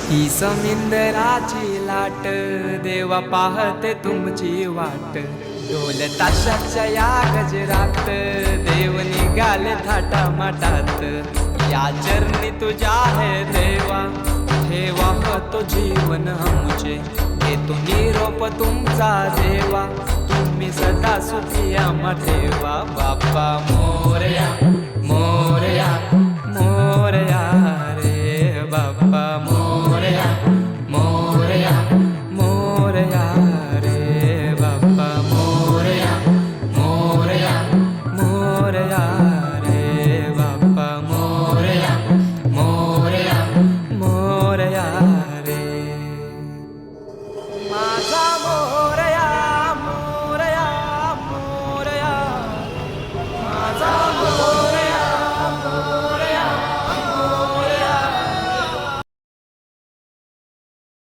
ही समिंदराची लाट देवा पाहते तुमची वाट ढोल ताशाच्या या गजरात देव निघाले थाटा माटात या चरणी तुझ्या है देवा ठेवा तो जीवन आमचे घेतो निरोप तुमचा देवा तुम्ही सदा सुखी आम्हा ठेवा बाप्पा मोरया मोरया मोरया रे बाप्पा मोरया